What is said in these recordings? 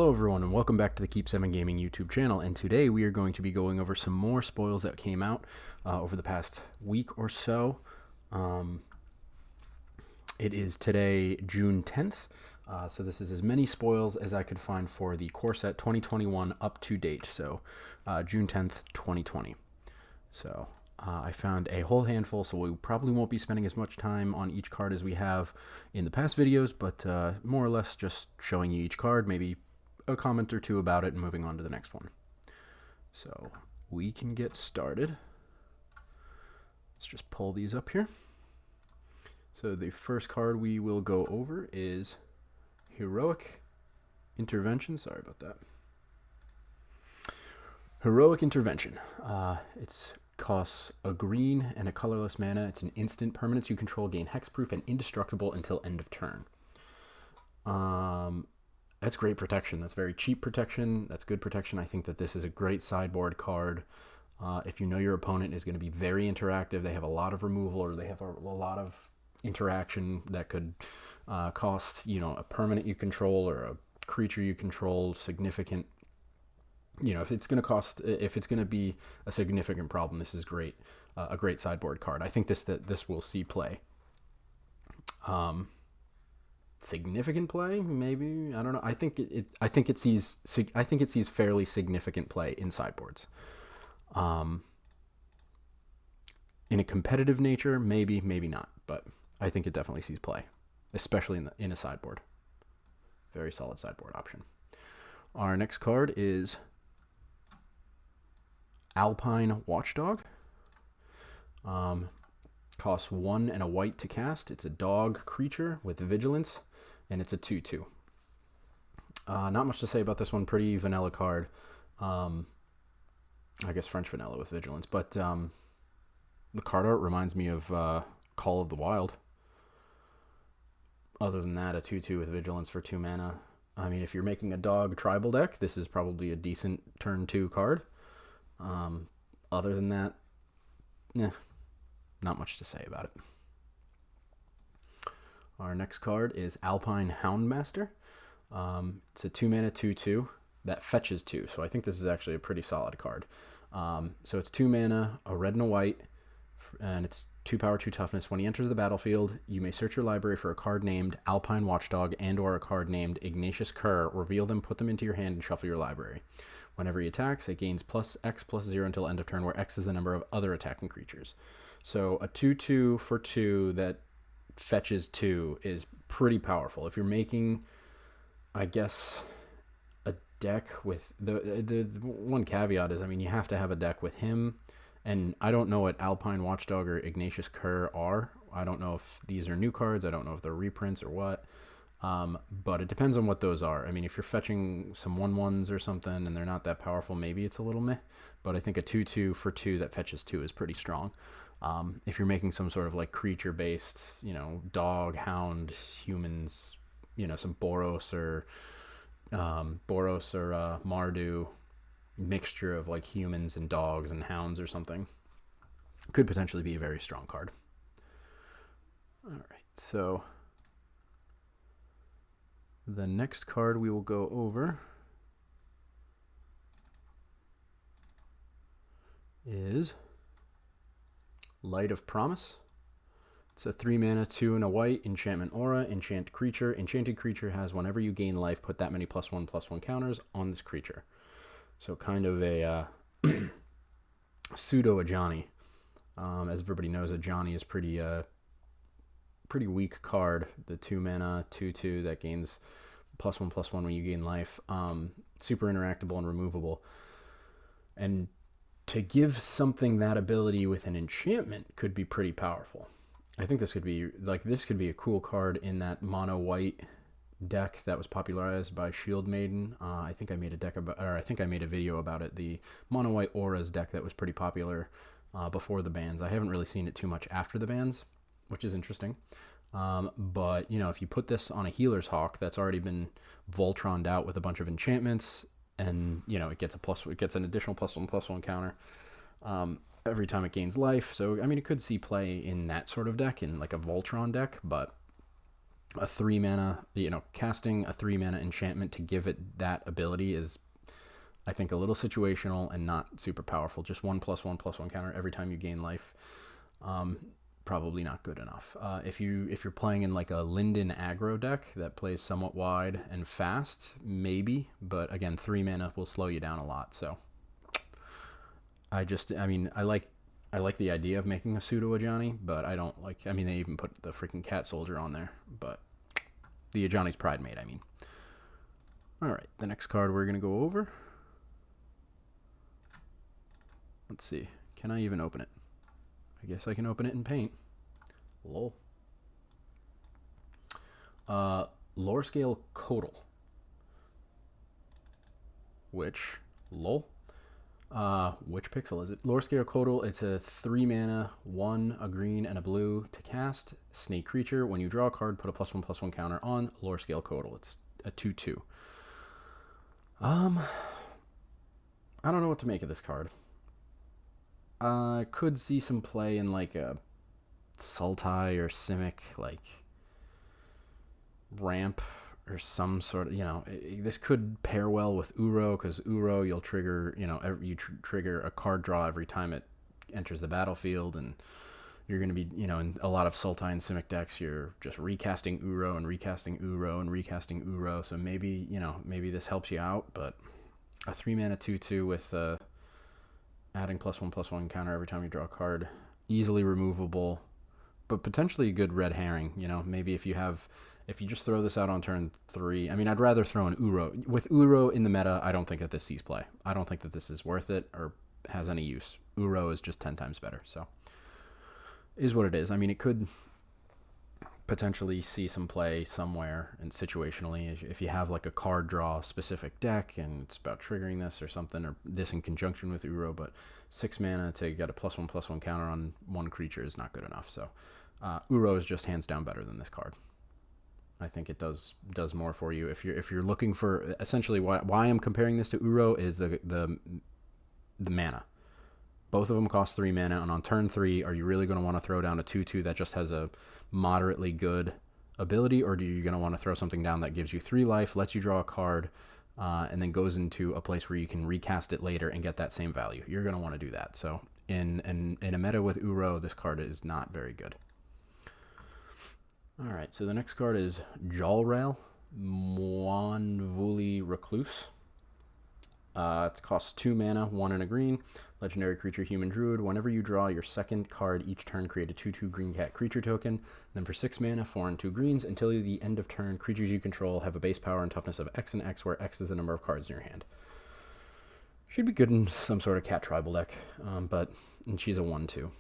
Hello everyone and welcome back to the Keep 7 Gaming YouTube channel, and today we are going to be going over some more spoils that came out over the past week or so. It is today June 10th, so this is as many spoils as I could find for the core set 2021 up to date, so June 10th, 2020. So I found a whole handful, so we probably won't be spending as much time on each card as we have in the past videos, but more or less just showing you each card, maybe a comment or two about it, and moving on to the next one. So we can get started. Let's just pull these up here. So the first card we will go over is Heroic Intervention. Sorry about that. Heroic Intervention. It's costs a green and a colorless mana. It's an instant. Permanents you control gain hexproof and indestructible until end of turn. That's great protection. That's very cheap protection. That's good protection. I think that this is a great sideboard card. If you know your opponent is going to be very interactive, they have a lot of removal, or they have a lot of interaction that could cost, a permanent you control or a creature you control significant. If it's going to be a significant problem, this is great. A great sideboard card. I think this will see play. Significant play, maybe, I don't know. I think it sees fairly significant play in sideboards. In a competitive nature, maybe not, but I think it definitely sees play, especially in a sideboard. Very solid sideboard option. Our next card is Alpine Watchdog. Costs 1 and a white to cast. It's a dog creature with vigilance, and it's a 2/2. Not much to say about this one. Pretty vanilla card. I guess French vanilla with vigilance, but the card art reminds me of Call of the Wild. Other than that, a 2/2 with vigilance for 2 mana. I mean, if you're making a dog tribal deck, this is probably a decent turn 2 card. Other than that, not much to say about it. Our next card is Alpine Houndmaster. It's a 2 mana 2/2 that fetches 2, so I think this is actually a pretty solid card. So it's 2 mana, a red and a white, and it's 2 power, 2 toughness. When he enters the battlefield, you may search your library for a card named Alpine Watchdog and or a card named Ignatius Cur, reveal them, put them into your hand, and shuffle your library. Whenever he attacks, it gains +X+0 until end of turn, where X is the number of other attacking creatures. So a 2/2 for 2 that fetches 2 is pretty powerful. If you're making, I guess, a deck with the one caveat is, I mean, you have to have a deck with him, and I don't know what Alpine Watchdog or Ignatius Cur are. I don't know if these are new cards. I don't know if they're reprints or what. But it depends on what those are. I mean, if you're fetching some 1/1s or something and they're not that powerful, maybe it's a little meh. But I think a 2/2 for 2 that fetches 2 is pretty strong. If you're making some sort of like creature-based, dog, hound, humans, some Boros or Mardu mixture of like humans and dogs and hounds or something, could potentially be a very strong card. All right, so the next card we will go over is Light of Promise. It's a 3 mana, 2 and a white, enchantment aura, enchant creature. Enchanted creature has, whenever you gain life, put that many +1/+1 counters on this creature. So kind of a pseudo Ajani. As everybody knows, Ajani is pretty weak card. The 2 mana, 2/2 that gains +1/+1 when you gain life. Super interactable and removable. And to give something that ability with an enchantment could be pretty powerful. I think this could be a cool card in that mono white deck that was popularized by Shield Maiden. I think I made a video about it. The mono white auras deck that was pretty popular before the bans. I haven't really seen it too much after the bans, which is interesting. But if you put this on a Healer's Hawk that's already been Voltroned out with a bunch of enchantments, and it gets an additional +1/+1 counter every time it gains life. So I mean, it could see play in that sort of deck, in like a Voltron deck, but a 3 mana, casting a 3 mana enchantment to give it that ability is, I think, a little situational and not super powerful. Just 1+1/+1 counter every time you gain life. Probably not good enough. If you're playing in like a Linden aggro deck that plays somewhat wide and fast, maybe, but again, 3 mana will slow you down a lot. So I like the idea of making a pseudo Ajani, but I don't like. I mean, they even put the freaking cat soldier on there, but the Ajani's Pride Mate. I mean, all right. The next card we're gonna go over. Let's see. Can I even open it? I guess I can open it in Paint. Lol. Lore Scale Codal. Which, lol. Which pixel is it? Lore Scale Codal. It's a 3 mana, 1, a green, and a blue to cast. Snake creature. When you draw a card, put a +1/+1 counter on Lore Scale Codal. It's a 2/2. I don't know what to make of this card. Could see some play in like a Sultai or Simic, like ramp or some sort of, this could pair well with Uro, because Uro, you'll trigger, trigger a card draw every time it enters the battlefield, and you're going to be, in a lot of Sultai and Simic decks, you're just recasting Uro and recasting Uro and recasting Uro, so maybe, maybe this helps you out, but a 3 mana 2/2 with adding +1/+1 counter every time you draw a card, easily removable, but potentially a good red herring. Maybe if you just throw this out on turn 3, I mean, I'd rather throw an Uro. With Uro in the meta, I don't think that this sees play. I don't think that this is worth it or has any use. Uro is just 10 times better, so is what it is. I mean, it could potentially see some play somewhere and situationally if you have like a card draw specific deck and it's about triggering this or something, or this in conjunction with Uro, but 6 mana to get a +1/+1 counter on one creature is not good enough. So Uro is just hands down better than this card. I think it does more for you if you're looking for, essentially why I'm comparing this to Uro is the mana. Both of them cost 3 mana, and on turn 3, are you really going to want to throw down a 2/2 that just has a moderately good ability, or do you going to want to throw something down that gives you 3 life, lets you draw a card, and then goes into a place where you can recast it later and get that same value? You're going to want to do that. So in a meta with Uro, this card is not very good. All right, so the next card is Jolrael, Moanvuli Recluse. It costs 2 mana, 1 and a green. Legendary creature, human druid. Whenever you draw your second card each turn, create a 2/2 green cat creature token. Then for 6 mana, 4 and 2 greens, until the end of turn, creatures you control have a base power and toughness of X and X, where X is the number of cards in your hand. Should be good in some sort of cat tribal deck, and she's a 1/2.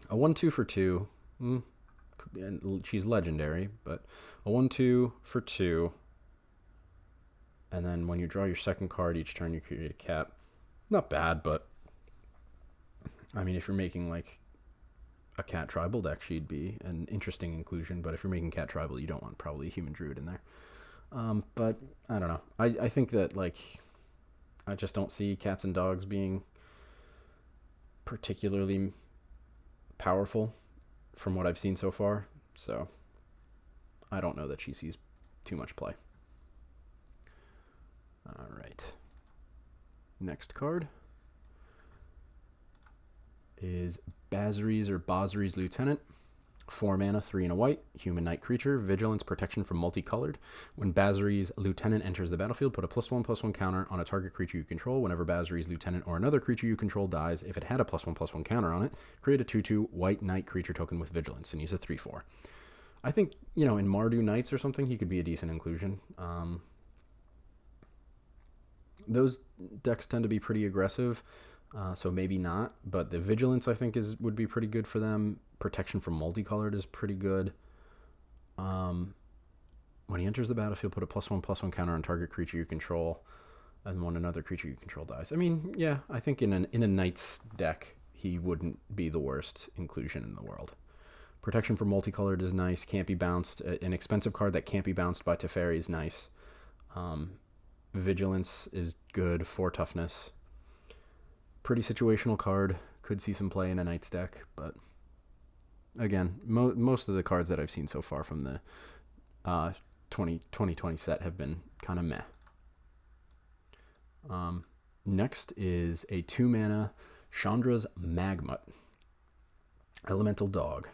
A 1/2 for 2. And she's legendary, but a 1/2 for 2. And then when you draw your second card each turn, you create a cat. Not bad, but I mean, if you're making like a cat tribal deck, she'd be an interesting inclusion. But if you're making cat tribal, you don't want probably a human druid in there. But I don't know. I think that I just don't see cats and dogs being particularly powerful from what I've seen so far. So I don't know that she sees too much play. All right. Next card is Basri's Lieutenant. 4 mana, 3 and a white, human knight creature, vigilance, protection from multicolored. When Basri's Lieutenant enters the battlefield, put a +1/+1 counter on a target creature you control. Whenever Basri's Lieutenant or another creature you control dies, if it had a +1/+1 counter on it, create a 2/2 white knight creature token with vigilance, and he's a 3/4. I think, in Mardu Knights or something, he could be a decent inclusion. Those decks tend to be pretty aggressive, so maybe not, but the vigilance I think would be pretty good for them. Protection from multicolored is pretty good. When he enters the battlefield, put a +1/+1 counter on target creature you control, and when another creature you control dies. I mean, yeah, I think in a Knight's deck, he wouldn't be the worst inclusion in the world. Protection from multicolored is nice, can't be bounced. An expensive card that can't be bounced by Teferi is nice. Vigilance is good, 4 toughness. Pretty situational card. Could see some play in a Knight's deck, but again, most of the cards that I've seen so far from the 2020 set have been kind of meh. Next is a 2-mana Chandra's Magmut. Elemental Dog.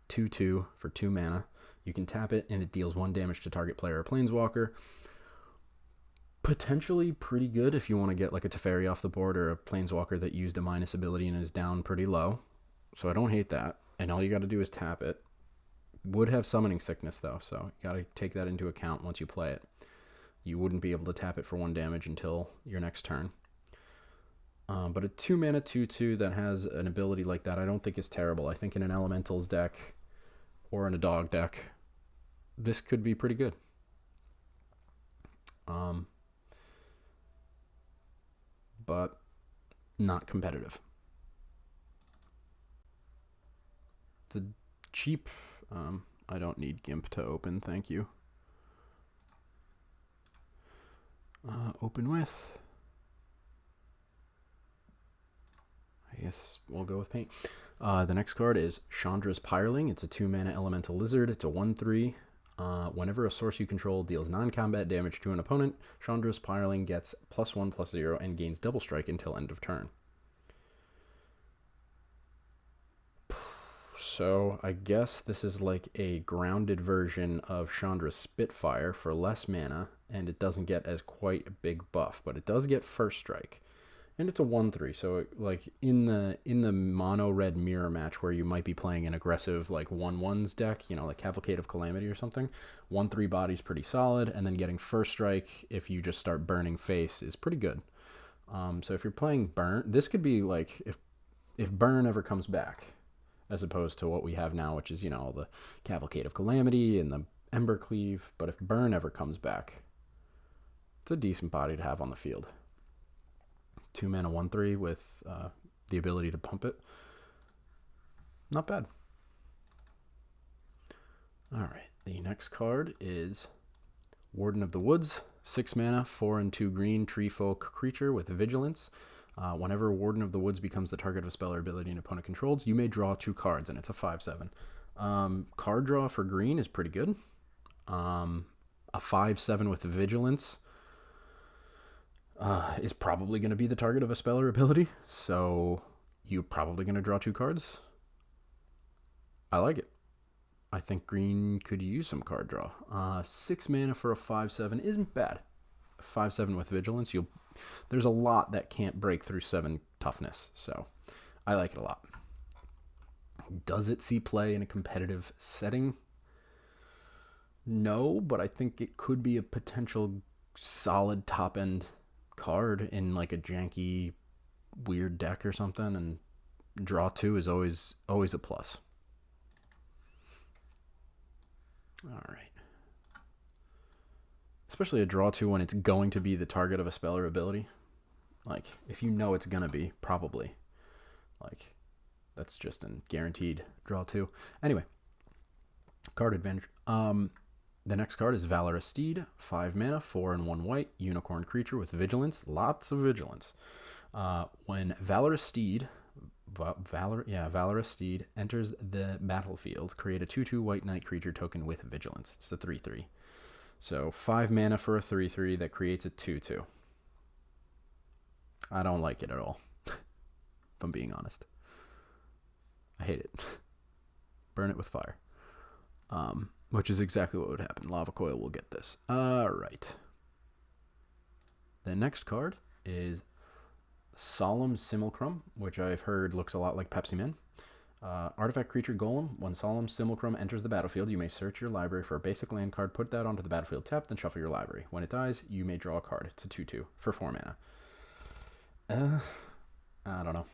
2/2 for 2 mana. You can tap it and it deals 1 damage to target player or planeswalker. Potentially pretty good if you want to get like a Teferi off the board or a planeswalker that used a minus ability and is down pretty low. So I don't hate that. And all you got to do is tap it. Would have summoning sickness though, so you got to take that into account once you play it. You wouldn't be able to tap it for 1 damage until your next turn. But a 2-mana 2/2 that has an ability like that I don't think is terrible. I think in an Elementals deck or in a dog deck, this could be pretty good. But not competitive. It's a cheap... I don't need GIMP to open, thank you. Open with... I guess we'll go with paint. The next card is Chandra's Pyreling. It's a 2-mana elemental lizard. It's a 1/3. Whenever a source you control deals non-combat damage to an opponent, Chandra's Pyreling gets +1/+0 and gains double strike until end of turn. So I guess this is like a grounded version of Chandra's Spitfire for less mana, and it doesn't get as quite a big buff, but it does get first strike. And it's a 1/3, so like in the mono red mirror match where you might be playing an aggressive like 1/1s deck, you know, like Cavalcade of Calamity or something, 1/3 body's pretty solid, and then getting first strike if you just start burning face is pretty good. So if you're playing burn, this could be like if burn ever comes back, as opposed to what we have now, which is, you know, the Cavalcade of Calamity and the Embercleave. But if burn ever comes back, it's a decent body to have on the field. 2-mana 1/3 with the ability to pump it. Not bad. Alright, the next card is Warden of the Woods. 6 mana, 4 and 2 green, tree folk creature with vigilance. Whenever Warden of the Woods becomes the target of a spell or ability an opponent controls, you may draw 2 cards, and it's a 5/7. Card draw for green is pretty good. A 5/7 with vigilance is probably going to be the target of a spell or ability, so you're probably going to draw 2 cards. I like it. I think green could use some card draw. 6 mana for a 5/7 isn't bad. 5/7 with vigilance, there's a lot that can't break through 7 toughness, so I like it a lot. Does it see play in a competitive setting? No, but I think it could be a potential solid top-end card in like a janky weird deck or something, and draw 2 is always a plus. All right. Especially a draw 2 when it's going to be the target of a spell or ability. Like, if you know it's going to be, probably. Like, that's just a guaranteed draw 2. Anyway, card advantage. The next card is Valorous Steed. 5 mana, 4 and 1 white, unicorn creature with vigilance. Lots of vigilance. When Valorous Steed... Valorous Steed enters the battlefield, create a 2/2 white knight creature token with vigilance. It's a 3/3. So 5 mana for a 3/3 that creates a 2/2. I don't like it at all, if I'm being honest. I hate it. Burn it with fire. Which is exactly what would happen. Lava Coil will get this. Alright. The next card is Solemn Simulacrum, which I've heard looks a lot like Pepsi Man. Artifact creature Golem. When Solemn Simulacrum enters the battlefield, you may search your library for a basic land card, put that onto the battlefield tapped, then shuffle your library. When it dies, you may draw a card. It's a 2/2 for 4 mana. I don't know.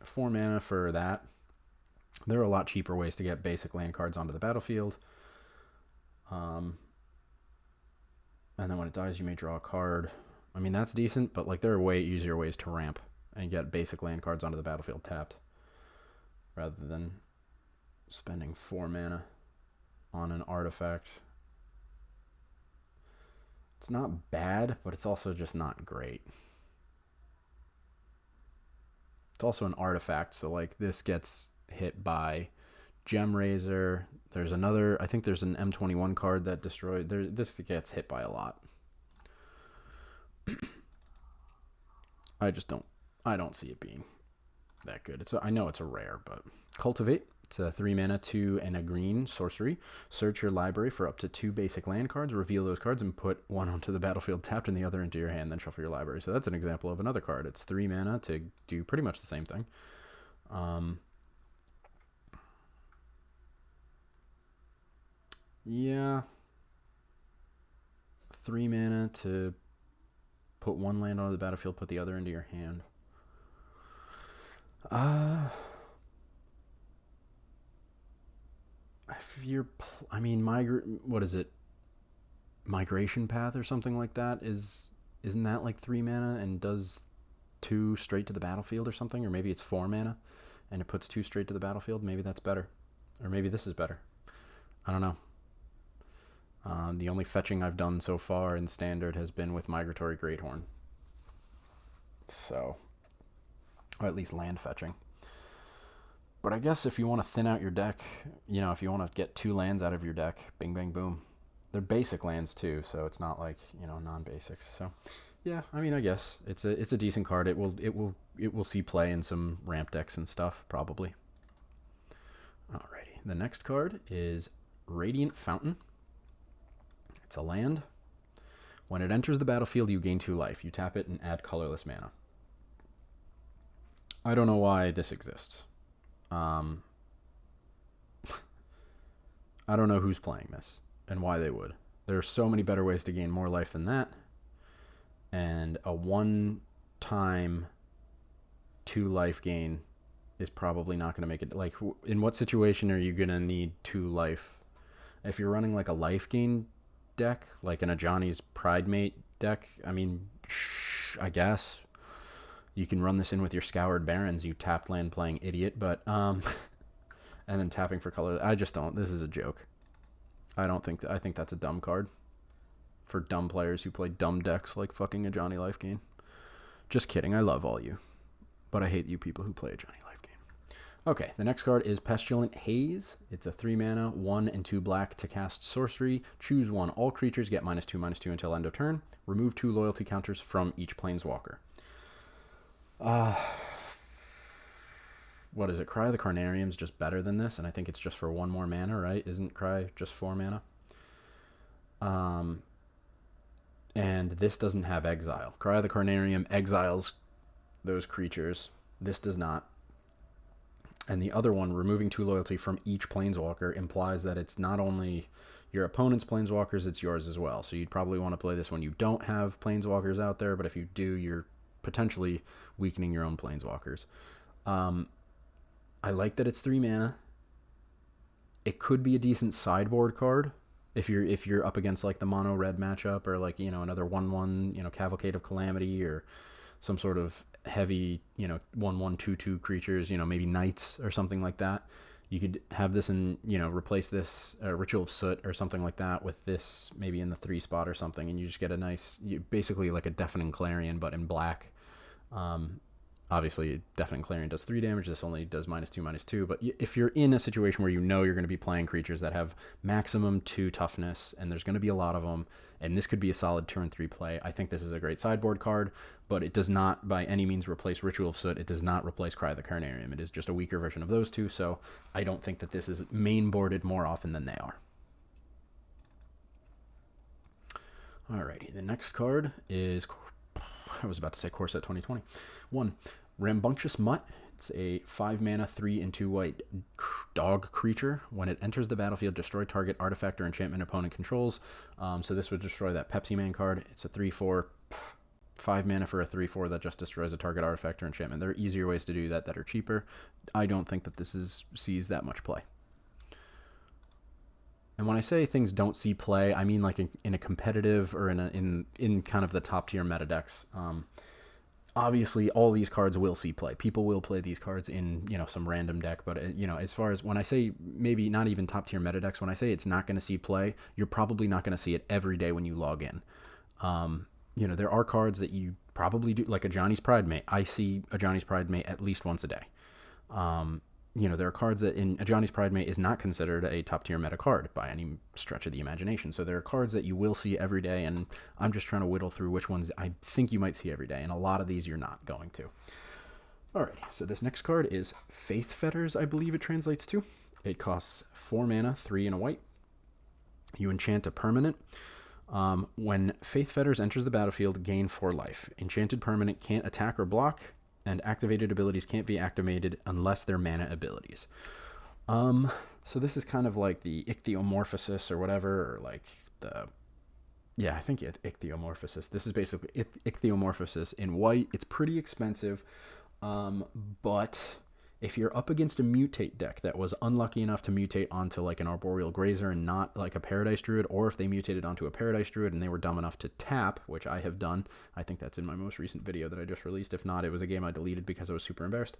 4 mana for that. There are a lot cheaper ways to get basic land cards onto the battlefield. And then when it dies, you may draw a card. I mean, that's decent, but like there are way easier ways to ramp and get basic land cards onto the battlefield tapped, rather than spending 4 mana on an artifact. It's not bad, but it's also just not great. It's also an artifact, so like this gets hit by Gem Razor. There's another, I think there's an M21 card that destroys. This gets hit by a lot. I don't see it being that good. I know it's a rare, but Cultivate. It's a 3 mana, 2 and a green sorcery. Search your library for up to 2 basic land cards, reveal those cards, and put one onto the battlefield tapped and the other into your hand, then shuffle your library. So that's an example of another card. It's 3 mana to do pretty much the same thing. Yeah. 3 mana to put 1 land onto the battlefield, put the other into your hand. If you're, I mean, what is it? Migration Path or something like that isn't that like 3 mana and does 2 straight to the battlefield or something? Or maybe it's 4 mana and it puts 2 straight to the battlefield. Maybe that's better, or maybe this is better. I don't know. The only fetching I've done so far in Standard has been with Migratory Greathorn. So, or at least land fetching. But I guess if you want to thin out your deck, if you want to get 2 lands out of your deck, bing, bang, boom. They're basic lands too, so it's not like, non-basics. So, yeah, I mean, I guess it's a decent card. It will see play in some ramp decks and stuff, probably. Alrighty. The next card is Radiant Fountain. It's a land. When it enters the battlefield, you gain 2 life. You tap it and add colorless mana. I don't know why this exists. I don't know who's playing this and why they would. There are so many better ways to gain more life than that. And a 1-time 2 life gain is probably not going to make it. Like, in what situation are you going to need 2 life? If you're running like a life gain deck, like in a Johnny's Pridemate deck, I mean, I guess you can run this in with your Scoured Barrens, you tapped land playing idiot, but and then tapping for color. I just don't. This is a joke. I think that's a dumb card for dumb players who play dumb decks like fucking a Johnny Life Gain. Just kidding. I love all you, but I hate you people who play a Johnny Life Gain. Okay, the next card is Pestilent Haze. It's a 3 mana, 1 and 2 black to cast sorcery. Choose one. All creatures get -2/-2 until end of turn. Remove 2 loyalty counters from each planeswalker. What is it? Cry of the Carnarium's just better than this, and I think it's just for 1 more mana, right? Isn't Cry just 4 mana? And this doesn't have exile. Cry of the Carnarium exiles those creatures. This does not. And the other one, removing 2 loyalty from each planeswalker, implies that it's not only your opponent's planeswalkers, it's yours as well. So you'd probably want to play this when you don't have planeswalkers out there, but if you do, you're potentially weakening your own planeswalkers. I like that it's 3 mana. It could be a decent sideboard card if you're up against like the mono red matchup, or like, another 1/1, Cavalcade of Calamity, or some sort of heavy, 1/1 2/2 creatures, maybe knights or something like that. You could have this and, replace this Ritual of Soot or something like that with this maybe in the 3 spot or something, and you just get a nice, basically like a Deafening Clarion but in black. Obviously, Deafening Clarion does 3 damage. This only does -2/-2. But if you're in a situation where you're going to be playing creatures that have maximum 2 toughness, and there's going to be a lot of them, and this could be a solid turn 3 play, I think this is a great sideboard card. But it does not by any means replace Ritual of Soot. It does not replace Cry of the Carnarium. It is just a weaker version of those two. So I don't think that this is main boarded more often than they are. Alrighty, the next card is, I was about to say Corset 2020. 1, Rambunctious Mutt. It's a 5 mana, 3 and 2 white dog creature. When it enters the battlefield, destroy target artifact or enchantment opponent controls. So this would destroy that Pepsi Man card. It's a 3/4, 5 mana for a 3/4 that just destroys a target artifact or enchantment. There are easier ways to do that are cheaper. I don't think that this sees that much play. And when I say things don't see play, I mean like in a competitive or in kind of the top tier meta decks. Obviously, all these cards will see play. People will play these cards in, some random deck. But, as far as when I say maybe not even top tier meta decks, when I say it's not going to see play, you're probably not going to see it every day when you log in. There are cards that you probably do, like a Johnny's Pridemate. I see a Johnny's Pridemate at least once a day. you know, there are cards that in Ajani's Pridemate is not considered a top tier meta card by any stretch of the imagination. So there are cards that you will see every day, and I'm just trying to whittle through which ones I think you might see every day, and a lot of these you're not going to. Alrighty, so this next card is Faith Fetters, I believe it translates to. It costs 4 mana, 3 and a white. You enchant a permanent. When Faith Fetters enters the battlefield, gain 4 life. Enchanted permanent can't attack or block, and activated abilities can't be activated unless they're mana abilities. So this is kind of like the Ichthyomorphosis or whatever, or like the... Yeah, I think Ichthyomorphosis. This is basically Ichthyomorphosis in white. It's pretty expensive, but if you're up against a mutate deck that was unlucky enough to mutate onto like an Arboreal Grazer and not like a Paradise Druid, or if they mutated onto a Paradise Druid and they were dumb enough to tap, which I have done, I think that's in my most recent video that I just released. If not, it was a game I deleted because I was super embarrassed.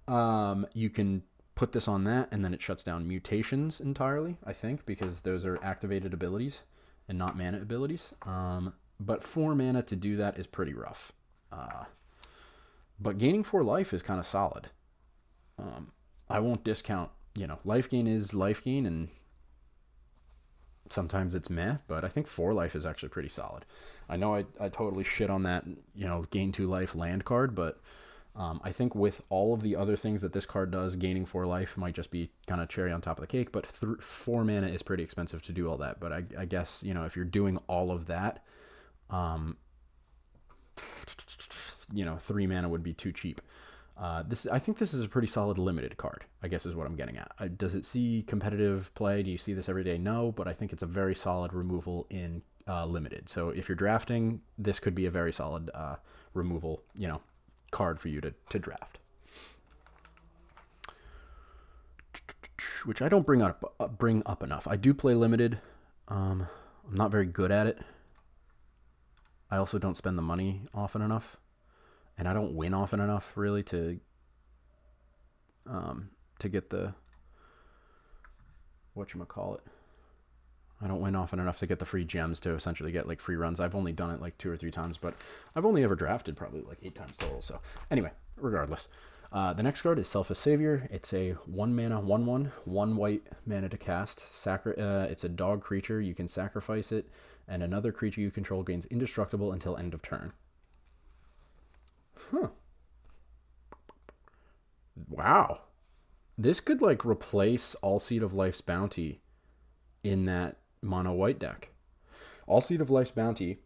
You can put this on that, and then it shuts down mutations entirely, I think, because those are activated abilities and not mana abilities. But 4 mana to do that is pretty rough. But gaining 4 life is kind of solid. I won't discount, you know, life gain is life gain, and sometimes it's meh, but I think 4 life is actually pretty solid. I know I totally shit on that, you know, gain 2 life land card, but I think with all of the other things that this card does, gaining 4 life might just be kind of cherry on top of the cake, but 4 mana is pretty expensive to do all that. But I guess, you know, if you're doing all of that, you know, 3 mana would be too cheap. I think this is a pretty solid limited card, I guess is what I'm getting at. Does it see competitive play? Do you see this every day? No, but I think it's a very solid removal in limited. So if you're drafting, this could be a very solid removal, you know, card for you to draft. Which I don't bring up enough. I do play limited. I'm not very good at it. I also don't spend the money often enough. And I don't win often enough, really, to get the whatchamacallit. I don't win often enough to get the free gems to essentially get like free runs. I've only done it like 2 or 3 times, but I've only ever drafted probably like 8 times total. So anyway, regardless. The next card is Selfless Savior. It's a 1 mana, 1/1, 1 white mana to cast. It's a dog creature. You can sacrifice it, and another creature you control gains indestructible until end of turn. Huh. Wow. This could like replace All Seed of Life's Bounty in that mono white deck. All Seed of Life's Bounty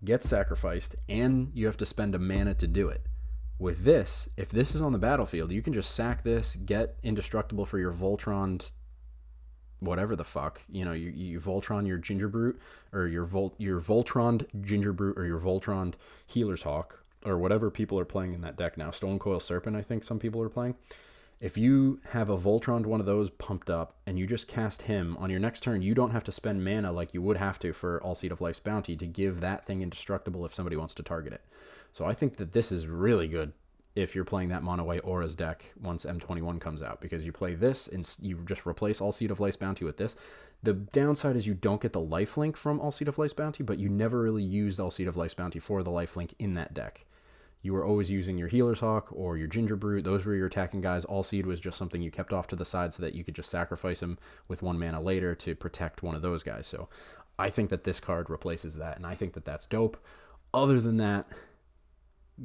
gets sacrificed, and you have to spend a mana to do it. With this, if this is on the battlefield, you can just sack this, get indestructible for your Voltron, whatever the fuck, you know, you Voltron your Gingerbrute, or your Voltron Gingerbrute, or your Voltron Healer's Hawk, or whatever people are playing in that deck now. Stolen Coil Serpent, I think some people are playing. If you have a Voltron, one of those pumped up, and you just cast him, on your next turn, you don't have to spend mana like you would have to for All Seed of Life's Bounty to give that thing indestructible if somebody wants to target it. So I think that this is really good if you're playing that mono white Auras deck once M21 comes out, because you play this and you just replace All Seed of Life's Bounty with this. The downside is you don't get the lifelink from All Seed of Life's Bounty, but you never really used All Seed of Life's Bounty for the lifelink in that deck. You were always using your Healer's Hawk or your Gingerbrute. Those were your attacking guys. All Seed was just something you kept off to the side so that you could just sacrifice him with 1 mana later to protect one of those guys. So I think that this card replaces that, and I think that that's dope. Other than that,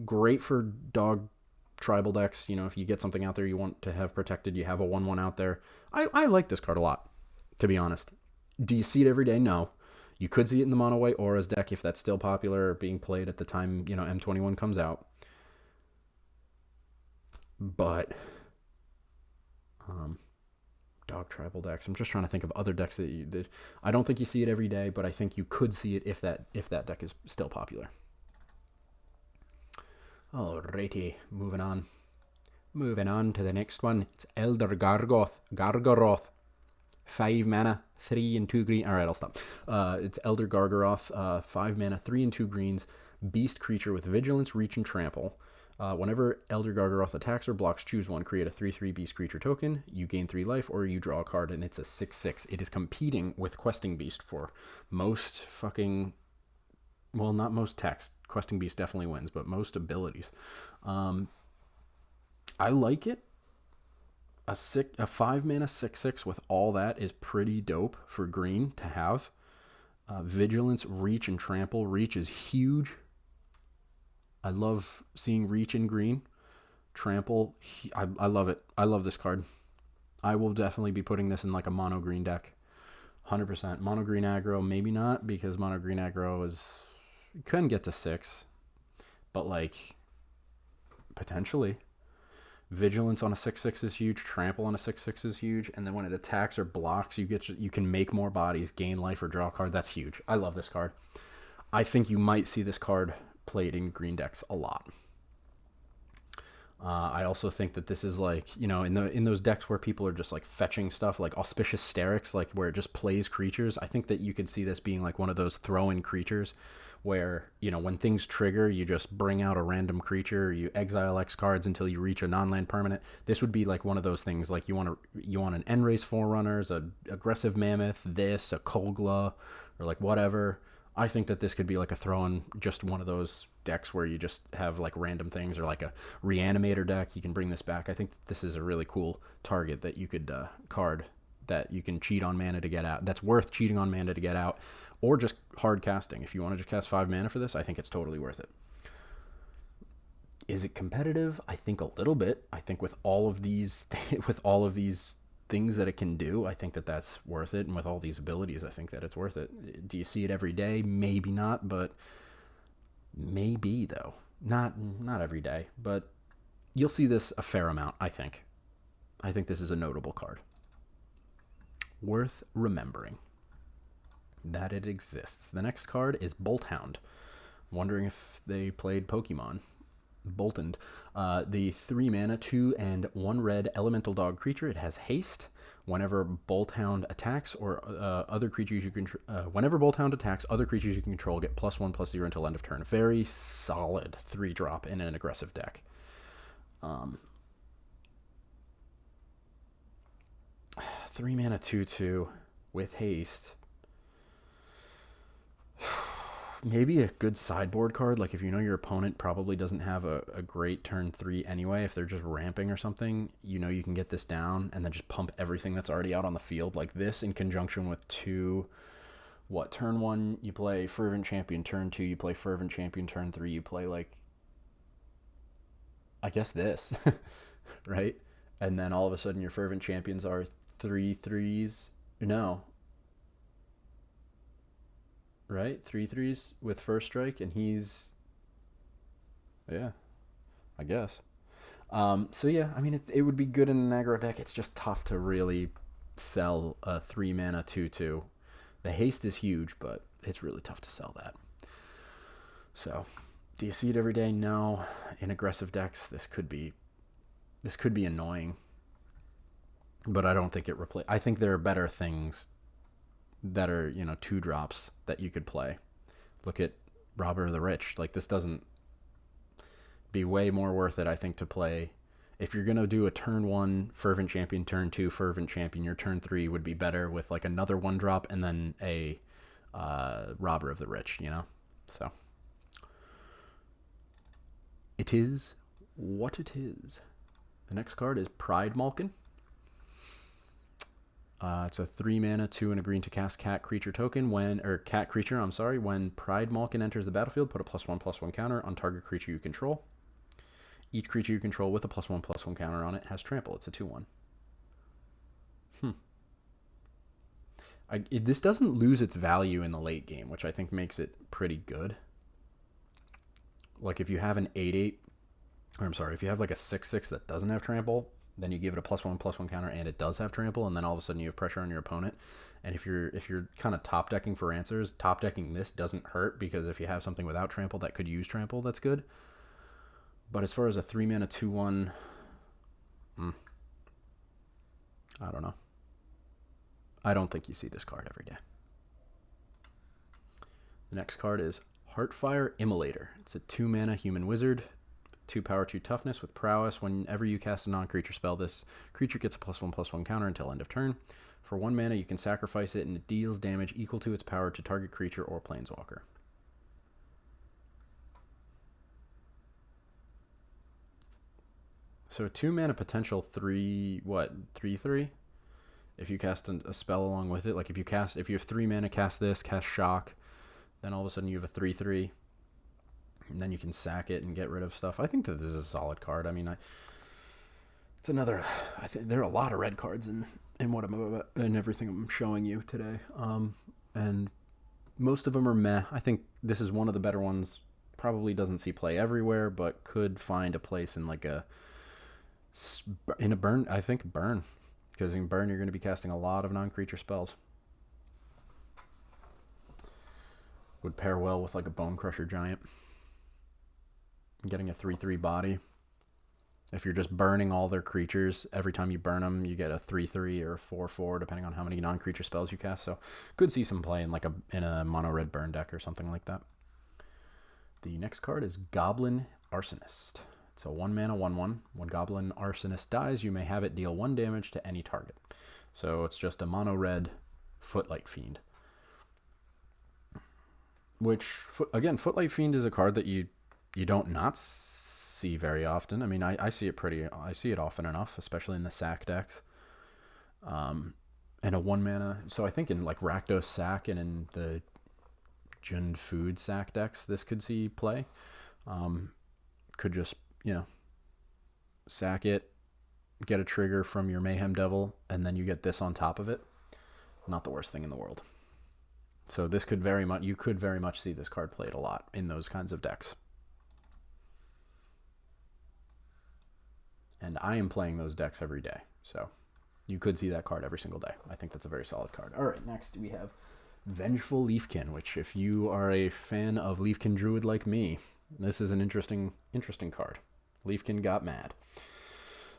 great for dog tribal decks. You know, if you get something out there you want to have protected, you have a 1/1 out there. I like this card a lot, to be honest. Do you see it every day? No. You could see it in the mono white Auras deck if that's still popular or being played at the time, you know, M21 comes out. But dog tribal decks. I'm just trying to think of other decks that I don't think you see it every day, but I think you could see it if that deck is still popular. Alrighty, moving on. Moving on to the next one. It's Elder Gargaroth. 5 mana, 3 and 2 green. Alright, I'll stop. It's Elder Gargaroth, 5 mana, 3 and 2 greens. Beast creature with Vigilance, Reach, and Trample. Whenever Elder Gargaroth attacks or blocks, choose one. Create a 3/3 Beast creature token. You gain 3 life, or you draw a card, and it's a 6/6. It is competing with Questing Beast for most fucking... Well, not most text. Questing Beast definitely wins, but most abilities. I like it. a 5 mana 6/6 with all that is pretty dope for green to have. Vigilance, Reach, and Trample. Reach is huge. I love seeing Reach in green. Trample, I love it. I love this card. I will definitely be putting this in like a mono green deck. 100%. Mono green aggro, maybe not, because mono green aggro is, couldn't get to 6, but like potentially. Vigilance on a 6/6 is huge. Trample on a 6/6 is huge. And then when it attacks or blocks, you can make more bodies, gain life, or draw a card. That's huge. I love this card. I think you might see this card played in green decks a lot. I also think that this is like, you know, in those decks where people are just like fetching stuff, like Auspicious Sterix, like where it just plays creatures. I think that you could see this being like one of those throw-in creatures where, you know, when things trigger, you just bring out a random creature, you exile X cards until you reach a non-land permanent. This would be like one of those things, like you want an Enrace Forerunners, a Aggressive Mammoth, this, a Kogla, or like whatever. I think that this could be like a throw-in, just one of those decks where you just have like random things, or like a Reanimator deck. You can bring this back. I think this is a really cool target that you could card that you can cheat on mana to get out. That's worth cheating on mana to get out, or just hard casting. If you want to just cast 5 mana for this, I think it's totally worth it. Is it competitive? I think a little bit. I think with all of these things that it can do, I think that that's worth it. And with all these abilities, I think that it's worth it. Do you see it every day? Maybe not, but maybe though. Not every day, but you'll see this a fair amount, I think. I think this is a notable card. Worth remembering that it exists. The next card is Bolt Hound. Wondering if they played Pokemon. Boltund. The 3 mana, 2 and 1 red elemental dog creature. It has haste. Whenever Bolt Hound attacks or other creatures you control, whenever Bolt Hound attacks, other creatures you can control get +1/+0 until end of turn. Very solid 3-drop in an aggressive deck. 3 mana 2/2 with haste. Maybe a good sideboard card, like if you know your opponent probably doesn't have a great turn 3 anyway, if they're just ramping or something, you know you can get this down and then just pump everything that's already out on the field, like this in conjunction with turn 1 you play Fervent Champion, turn 2 you play Fervent Champion, turn 3 you play like, I guess this, right? And then all of a sudden your Fervent Champions are 3/3s, no, right? 3/3s with first strike, and he's, yeah, I guess. So yeah, I mean, it would be good in an aggro deck. It's just tough to really sell a 3 mana 2/2. The haste is huge, but it's really tough to sell that. So, do you see it every day? No. In aggressive decks, this could be annoying, but I don't think it I think there are better things that are, you know, 2-drops that you could play. Look at Robber of the Rich. Like, this doesn't be way more worth it, I think, to play. If you're going to do a turn 1 Fervent Champion, turn 2 Fervent Champion, your turn 3 would be better with like another 1-drop and then a Robber of the Rich, you know? So it is what it is. The next card is Pride Malkin. It's a 3 mana, 2 and a green to cast cat creature token. When Pride Malkin enters the battlefield, put a +1/+1 counter on target creature you control. Each creature you control with a +1/+1 counter on it has trample. It's a 2/1. This doesn't lose its value in the late game, which I think makes it pretty good. Like if you have an 8/8, or I'm sorry, if you have like a 6/6 that doesn't have trample, then you give it a +1/+1 counter and it does have trample, and then all of a sudden you have pressure on your opponent. And if you're kind of top decking for answers, top decking this doesn't hurt, because if you have something without trample that could use trample, that's good. But as far as a 3 mana 2/1, I don't know. I don't think you see this card every day. The next card is Heartfire Immolator. It's a 2 mana human wizard. 2 power, 2 toughness with prowess. Whenever you cast a non-creature spell, this creature gets a +1/+1 counter until end of turn. For 1 mana, you can sacrifice it and it deals damage equal to its power to target creature or planeswalker. So 2 mana potential 3/3. If you cast a spell along with it, like if you have 3 mana, cast this, cast shock, then all of a sudden you have a 3/3, and then you can sack it and get rid of stuff. I think that this is a solid card. I mean, it's another. I think there are a lot of red cards in what in everything I'm showing you today, and most of them are meh. I think this is one of the better ones. Probably doesn't see play everywhere, but could find a place in like a burn. I think burn, because in burn you're going to be casting a lot of non-creature spells. Would pair well with like a Bone Crusher Giant. Getting a 3/3 body. If you're just burning all their creatures, every time you burn them, you get a 3/3 or a 4/4, depending on how many non-creature spells you cast. So could see some play in like in a mono red burn deck or something like that. The next card is Goblin Arsonist. It's a 1-mana 1/1. When Goblin Arsonist dies, you may have it deal 1 damage to any target. So it's just a mono red Footlight Fiend. Which, again, Footlight Fiend is a card that you don't not see very often. I mean, I see it often enough, especially in the sack decks. And a 1-mana. So I think in like Rakdos sack and in the Jund Food sack decks, this could see play. Could just, sack it, get a trigger from your Mayhem Devil, and then you get this on top of it. Not the worst thing in the world. So this could you could very much see this card played a lot in those kinds of decks. And I am playing those decks every day. So you could see that card every single day. I think that's a very solid card. All right, next we have Vengeful Leafkin, which if you are a fan of Leafkin Druid like me, this is an interesting card. Leafkin got mad.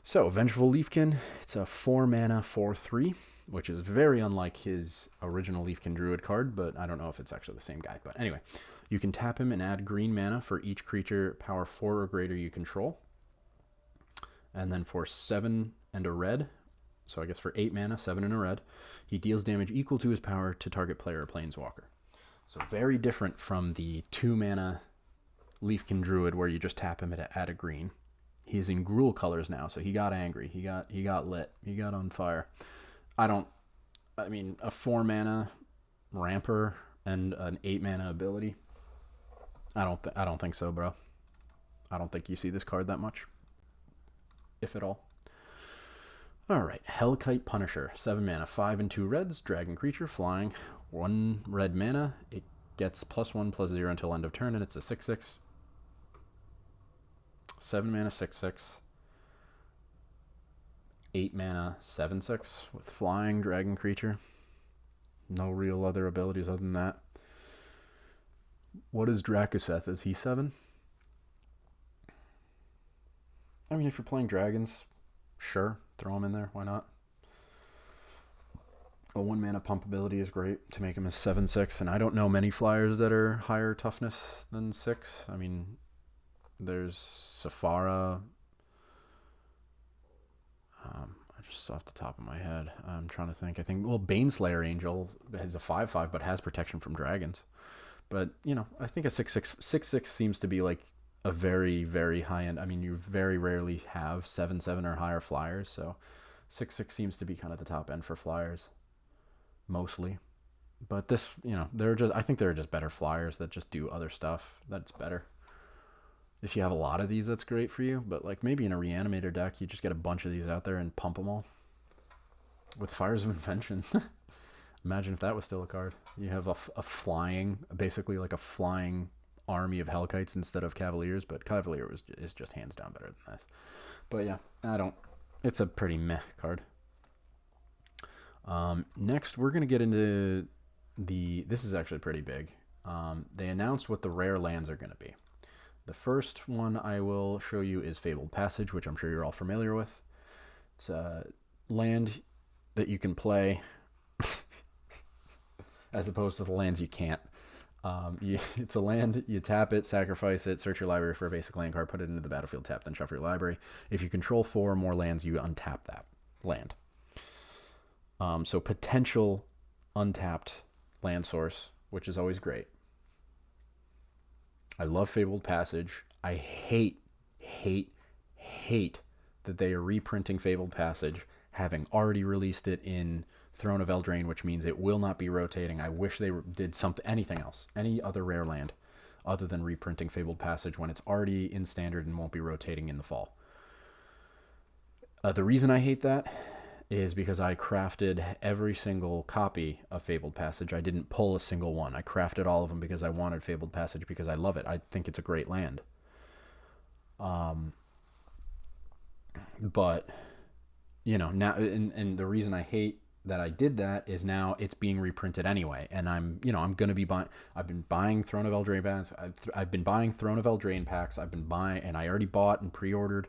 So Vengeful Leafkin, it's a 4-mana 4/3, which is very unlike his original Leafkin Druid card, but I don't know if it's actually the same guy. But anyway, you can tap him and add green mana for each creature power 4 or greater you control. And then for 7 and a red, so I guess for 8 mana, 7 and a red, he deals damage equal to his power to target player or planeswalker. So very different from the 2-mana Leafkin Druid where you just tap him and add a green. He's in Gruul colors now, so he got angry. He got lit. He got on fire. I mean, a 4-mana ramper and an 8-mana ability. I don't think so, bro. I don't think you see this card that much, if at all. All right, Hellkite Punisher, 7 mana, 5 and 2 reds, dragon creature, flying, 1 red mana. It gets +1/+0 until end of turn, and it's a 6/6. 7 mana 6/6. 8 mana 7/6 with flying dragon creature. No real other abilities other than that. What is Drakuseth? Is he 7? I mean, if you're playing dragons, sure, throw him in there. Why not? A 1-mana pump ability is great to make him a 7/6, and I don't know many flyers that are higher toughness than 6. I mean, there's Safara. Just off the top of my head, I'm trying to think. I think, Baneslayer Angel has a 5/5, but has protection from dragons. But, I think a 6/6 seems to be like a very, very high end. I mean, you very rarely have 7/7 or higher flyers, so 6/6 seems to be kind of the top end for flyers, mostly. But this, I think there are just better flyers that just do other stuff that's better. If you have a lot of these, that's great for you. But like maybe in a Reanimator deck, you just get a bunch of these out there and pump them all with Fires of Invention. Imagine if that was still a card. You have a flying, basically like a flying army of Hellkites instead of Cavaliers. But Cavalier is just hands down better than this. But yeah, it's a pretty meh card. Next, we're going to get into this is actually pretty big. They announced what the rare lands are going to be. The first one I will show you is Fabled Passage, which I'm sure you're all familiar with. It's a land that you can play as opposed to the lands you can't. It's a land, you tap it, sacrifice it, search your library for a basic land card, put it into the battlefield, tap, then shuffle your library. If you control 4 or more lands, you untap that land. So potential untapped land source, which is always great. I love Fabled Passage. I hate that they are reprinting Fabled Passage, having already released it in Throne of Eldraine, which means it will not be rotating. I wish they did something, anything else, any other rare land other than reprinting Fabled Passage when it's already in standard and won't be rotating in the fall. The reason I hate that is because I crafted every single copy of Fabled Passage. I didn't pull a single one. I crafted all of them because I wanted Fabled Passage because I love it. I think it's a great land. But, you know, now, and the reason I hate that I did that is now it's being reprinted anyway. And I'm going to be buying, I've been buying Throne of Eldraine packs. I've been buying Throne of Eldraine packs. I've been buying, and I already bought and pre-ordered,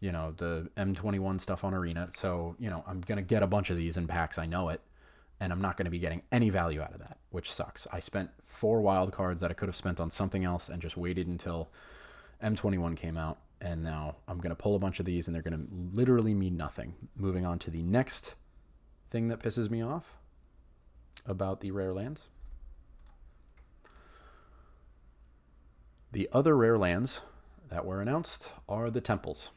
you know, the M21 stuff on Arena. So, you know, I'm going to get a bunch of these in packs. I know it. And I'm not going to be getting any value out of that, which sucks. I spent 4 wild cards that I could have spent on something else and just waited until M21 came out. And now I'm going to pull a bunch of these and they're going to literally mean nothing. Moving on to the next thing that pisses me off about the rare lands. The other rare lands that were announced are the temples.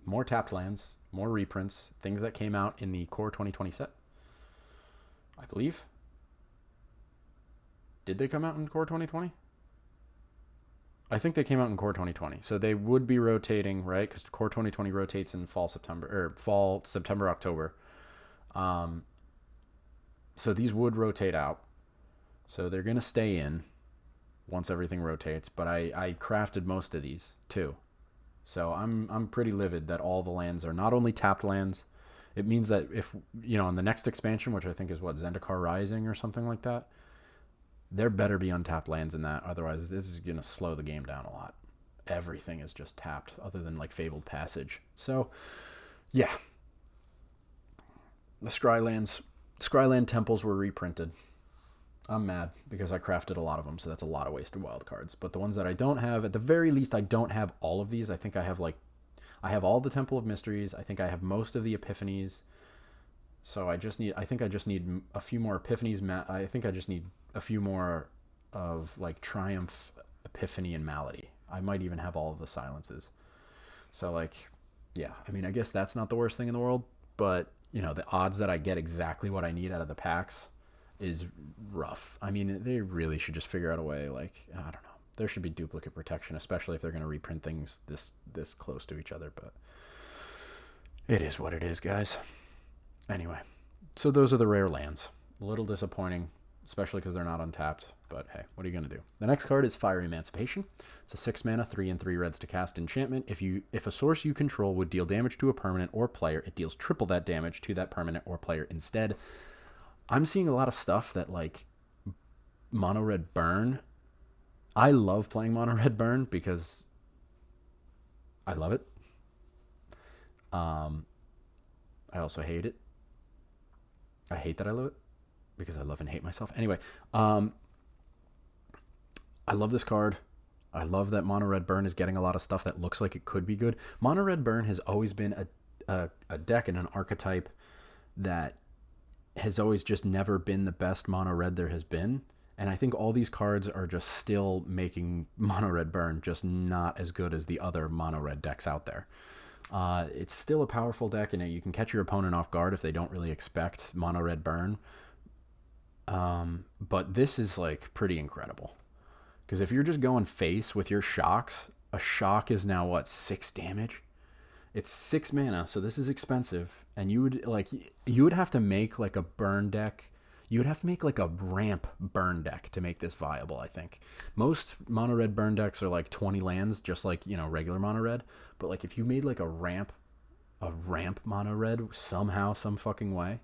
More tapped lands, more reprints, things that came out in the Core 2020 set, I believe. Did they come out in Core 2020? I think they came out in Core 2020. So they would be rotating, right? Because Core 2020 rotates in fall, September, October. So these would rotate out. So they're going to stay in once everything rotates. But I crafted most of these too. So I'm pretty livid that all the lands are not only tapped lands. It means that if, you know, in the next expansion, which I think is what, Zendikar Rising or something like that, there better be untapped lands in that. Otherwise, this is going to slow the game down a lot. Everything is just tapped other than like Fabled Passage. So, yeah. The Scryland temples were reprinted. I'm mad because I crafted a lot of them, so that's a lot of wasted wild cards. But the ones that I don't have, at the very least, I don't have all of these. I think I have all the Temple of Mysteries. I think I have most of the Epiphanies. So I think I just need a few more Epiphanies. I think I just need a few more of like Triumph, Epiphany, and Malady. I might even have all of the silences. So like, yeah, I mean, I guess that's not the worst thing in the world, but you know, the odds that I get exactly what I need out of the packs is rough. I mean, they really should just figure out a way, like, I don't know. There should be duplicate protection, especially if they're going to reprint things this close to each other, but it is what it is, guys. Anyway, so those are the rare lands. A little disappointing, especially because they're not untapped, but hey, what are you going to do? The next card is Fire Emancipation. It's a 6 mana, 3 and 3 reds to cast enchantment. If a source you control would deal damage to a permanent or player, it deals triple that damage to that permanent or player instead. I'm seeing a lot of stuff that like mono red burn. I love playing mono red burn because I love it. I also hate it. I hate that I love it because I love and hate myself. Anyway, I love this card. I love that mono red burn is getting a lot of stuff that looks like it could be good. Mono red burn has always been a deck and an archetype that has always just never been the best mono red there has been. And I think all these cards are just still making mono red burn just not as good as the other mono red decks out there. It's still a powerful deck, and you can catch your opponent off guard if they don't really expect mono red burn. But this is like pretty incredible. Because if you're just going face with your shocks, a shock is now what, 6 damage? It's 6 mana, so this is expensive. And you would have to make like a burn deck. You would have to make like a ramp burn deck to make this viable, I think. Most mono red burn decks are like 20 lands, just like, you know, regular mono red. But like if you made like a ramp mono red somehow, some fucking way,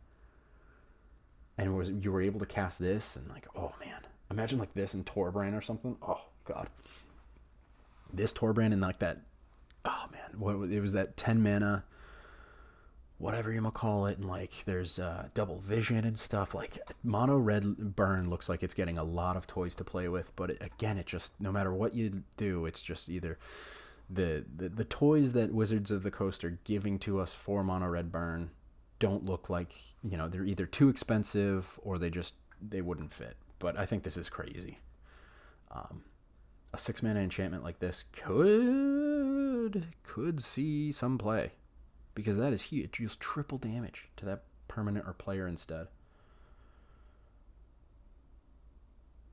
and you were able to cast this, and like, oh man, imagine like this in Torbrand or something. Oh god, this Torbrand and like that. Oh man, it was that 10 mana, whatever you might call it, and like there's double vision and stuff. Like mono red burn looks like it's getting a lot of toys to play with, but it just, no matter what you do, it's just either the toys that Wizards of the Coast are giving to us for mono red burn don't look like, you know, they're either too expensive or they wouldn't fit. But I think this is crazy. A 6 mana enchantment like this could could see some play. Because that is huge. It deals triple damage to that permanent or player instead.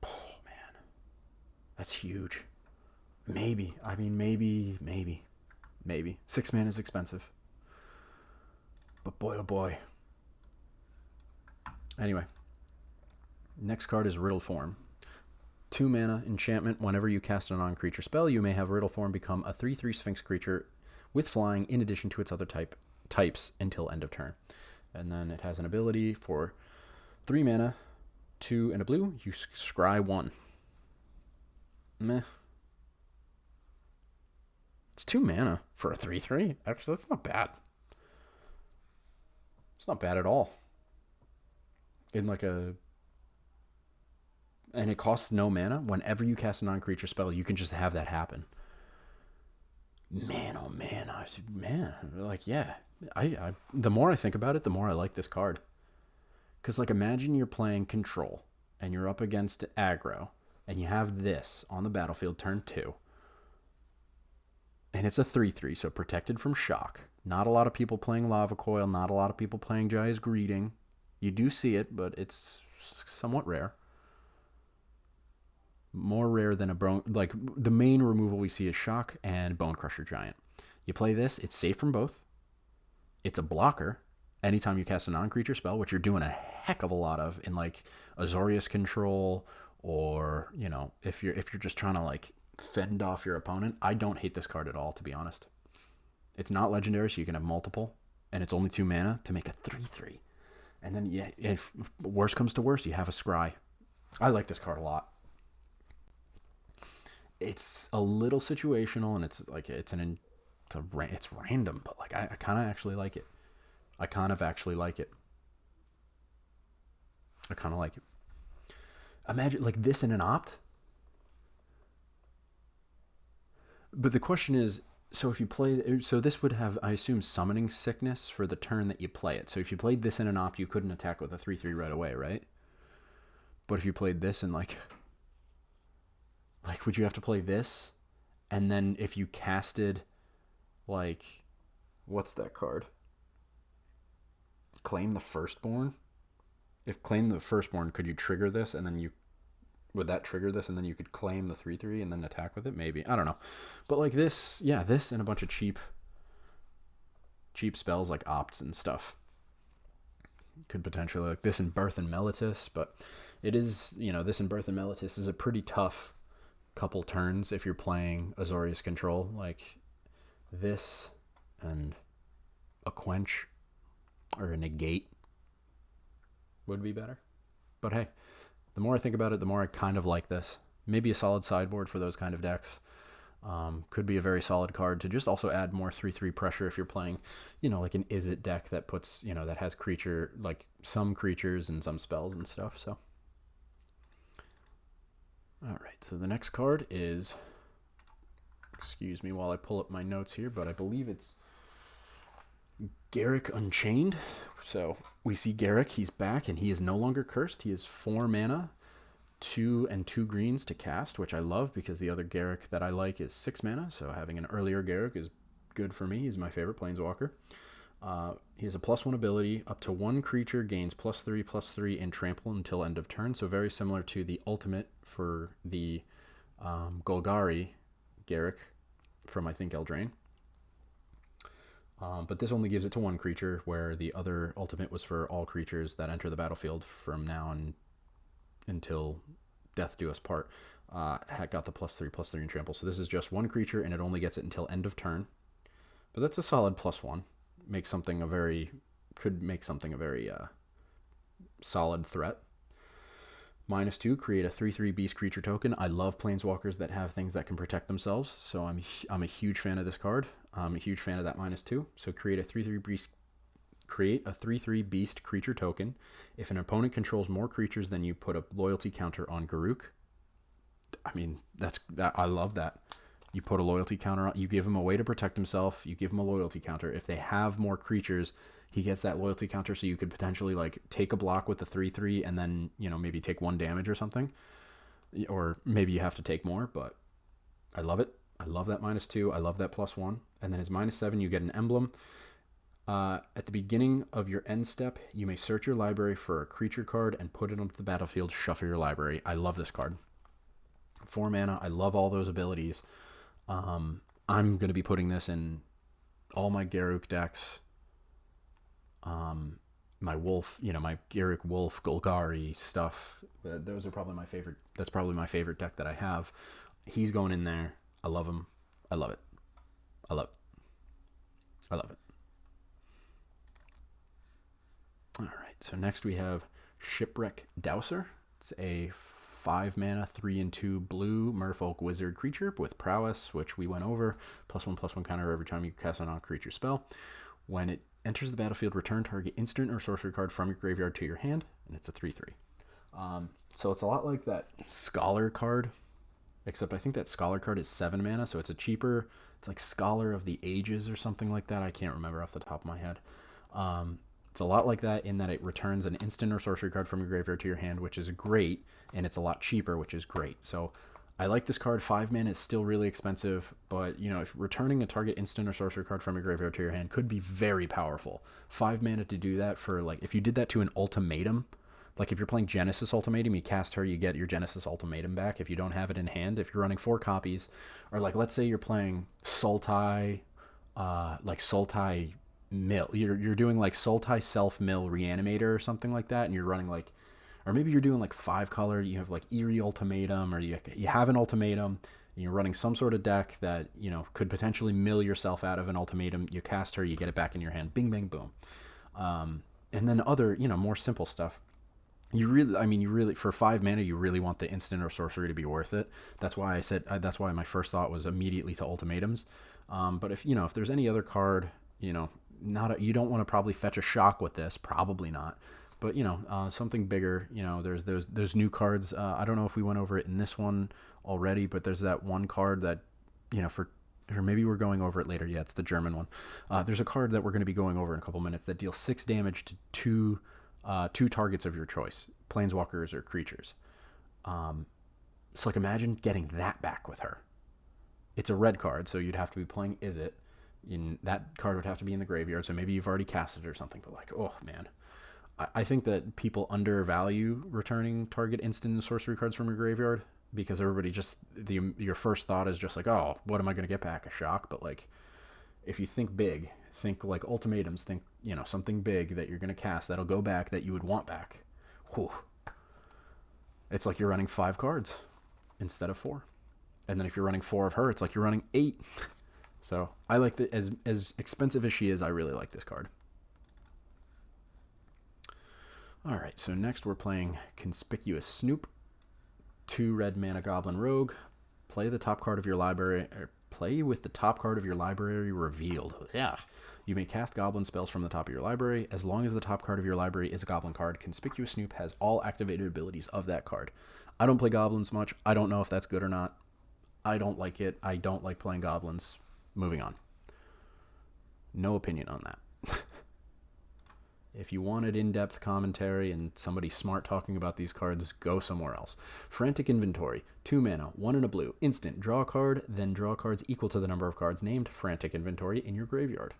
Oh, man. That's huge. Maybe. I mean, maybe. 6 mana is expensive. But boy, oh boy. Anyway. Next card is Riddle Form. 2 mana enchantment. Whenever you cast a non-creature spell, you may have Riddle Form become a 3/3 Sphinx creature with flying in addition to its other types until end of turn. And then it has an ability for 3 mana, 2 and a blue. You scry 1. Meh. It's 2 mana for a 3/3. Actually, that's not bad. It's not bad at all. In like a... And it costs no mana. Whenever you cast a non-creature spell, you can just have that happen. Man, oh man, like, yeah. I the more I think about it, the more I like this card. Because, like, imagine you're playing Control, and you're up against aggro, and you have this on the battlefield turn 2. And it's a 3/3, so protected from shock. Not a lot of people playing Lava Coil, not a lot of people playing Jaya's Greeting. You do see it, but it's somewhat rare. More rare than a bone. Like, the main removal we see is Shock and Bone Crusher Giant. You play this, it's safe from both. It's a blocker. Anytime you cast a non-creature spell, which you're doing a heck of a lot of in, like, Azorius Control, or, you know, if you're just trying to, like, fend off your opponent. I don't hate this card at all, to be honest. It's not legendary, so you can have multiple, and it's only 2 mana to make a 3/3. And then, yeah, if worse comes to worse, you have a Scry. I like this card a lot. It's a little situational, and it's like it's random, but like I kind of actually like it. I kind of like it. Imagine like this in an opt. But the question is, so if you play, so this would have, I assume, Summoning Sickness for the turn that you play it. So if you played this in an opt, you couldn't attack with a 3/3 right away, right? But if you played this in like would you have to play this? And then if you casted, like, what's that card? Claim the Firstborn? If Claim the Firstborn, could you trigger this and then would that trigger this and then you could claim the 3/3 and then attack with it? Maybe. I don't know. But like this, yeah, this and a bunch of cheap spells like opts and stuff. Could potentially, like this in Birth and Meletis, but it is, you know, this in Birth and Meletis is a pretty tough couple turns if you're playing Azorius Control. Like this and a Quench or a Negate would be better. But hey, the more I think about it, the more I kind of like this. Maybe a solid sideboard for those kind of decks. Could be a very solid card to just also add more 3/3 pressure if you're playing, you know, like an Izzet deck that puts, you know, that has creature, like some creatures and some spells and stuff. So, all right. So the next card is, excuse me while I pull up my notes here, but I believe it's Garruk Unchained. So we see Garruk, he's back, and he is no longer cursed. He is 4 mana, 2 and 2 greens to cast, which I love because the other Garruk that I like is 6 mana. So having an earlier Garruk is good for me. He's my favorite planeswalker. He has a +1 ability. Up to 1 creature gains +3/+3 and trample until end of turn. So very similar to the ultimate for the Golgari Garruk from, I think, Eldraine. But this only gives it to 1 creature, where the other ultimate was for all creatures that enter the battlefield from now and until death do us part. Got the +3/+3 and trample. So this is just 1 creature, and it only gets it until end of turn. But that's a solid +1. Could make something a very solid threat. -2, create a 3/3 beast creature token. I love planeswalkers that have things that can protect themselves, so I'm a huge fan of this card. I'm a huge fan of that -2. So create a 3/3 beast creature token. If an opponent controls more creatures than you, put a loyalty counter on Garruk. I mean, I love that. You put a loyalty counter on, you give him a way to protect himself, you give him a loyalty counter. If they have more creatures, he gets that loyalty counter, so you could potentially like take a block with the 3/3 and then, you know, maybe take 1 damage or something. Or maybe you have to take more, but I love it. I love that -2. I love that +1. And then his -7, you get an emblem. At the beginning of your end step, you may search your library for a creature card and put it onto the battlefield. Shuffle your library. I love this card. 4 mana. I love all those abilities. I'm going to be putting this in all my Garruk decks. My Wolf, my Garruk Wolf, Golgari stuff. Those are probably my favorite. That's probably my favorite deck that I have. He's going in there. I love him. I love it. I love it. I love it. All right, so next we have Shipwreck Dowser. It's a 5 mana, 3/2 blue merfolk wizard creature with prowess, which we went over. +1/+1 counter every time you cast a non-creature spell. When it enters the battlefield, return target instant or sorcery card from your graveyard to your hand, and it's a 3/3. So it's a lot like that Scholar card, except I think that Scholar card is 7 mana, so it's a cheaper. It's like Scholar of the Ages or something like that. I can't remember off the top of my head. It's a lot like that in that it returns an instant or sorcery card from your graveyard to your hand, which is great, and it's a lot cheaper, which is great. So I like this card. 5 mana is still really expensive, but if returning a target instant or sorcery card from your graveyard to your hand could be very powerful. 5 mana to do that for, like, if you did that to an ultimatum, like if you're playing Genesis Ultimatum, you cast her, you get your Genesis Ultimatum back if you don't have it in hand. If you're running 4 copies, or like let's say you're playing Sultai, like Sultai Mill, you're doing like Sultai Self Mill Reanimator or something like that, and you're running like, or maybe you're doing like 5 color, you have like Eerie Ultimatum, or you have an Ultimatum, and you're running some sort of deck that could potentially mill yourself out of an Ultimatum. You cast her, you get it back in your hand, bing bang boom. And then other more simple stuff. You really for 5 mana, you really want the instant or sorcery to be worth it. That's why I said that's why my first thought was immediately to ultimatums. But if there's any other card, you don't want to probably fetch a shock with this, probably not. But something bigger. There's those new cards. I don't know if we went over it in this one already, but there's that one card that or maybe we're going over it later. Yeah, it's the German one. There's a card that we're going to be going over in a couple minutes that deals 6 damage to two targets of your choice, planeswalkers or creatures. So like imagine getting that back with her. It's a red card, so you'd have to be playing Izzet. That card would have to be in the graveyard, so maybe you've already cast it or something, but like, oh man. I think that people undervalue returning target instant and sorcery cards from your graveyard, because everybody your first thought is just like, oh, what am I going to get back? A shock? But like, if you think big, think like ultimatums, think, something big that you're going to cast that'll go back that you would want back. Whew. It's like you're running 5 cards instead of 4. And then if you're running 4 of her, it's like you're running 8. So I like that. As expensive as she is, I really like this card. All right, so next we're playing Conspicuous Snoop. 2 red mana Goblin Rogue. Play the top card of your library, or play with the top card of your library revealed. Yeah. You may cast goblin spells from the top of your library. As long as the top card of your library is a goblin card, Conspicuous Snoop has all activated abilities of that card. I don't play goblins much. I don't know if that's good or not. I don't like it. I don't like playing goblins. Moving on. No opinion on that. If you wanted in-depth commentary and somebody smart talking about these cards, go somewhere else. Frantic Inventory. 2 mana, 1 and a blue. Instant. Draw a card, then draw cards equal to the number of cards named Frantic Inventory in your graveyard.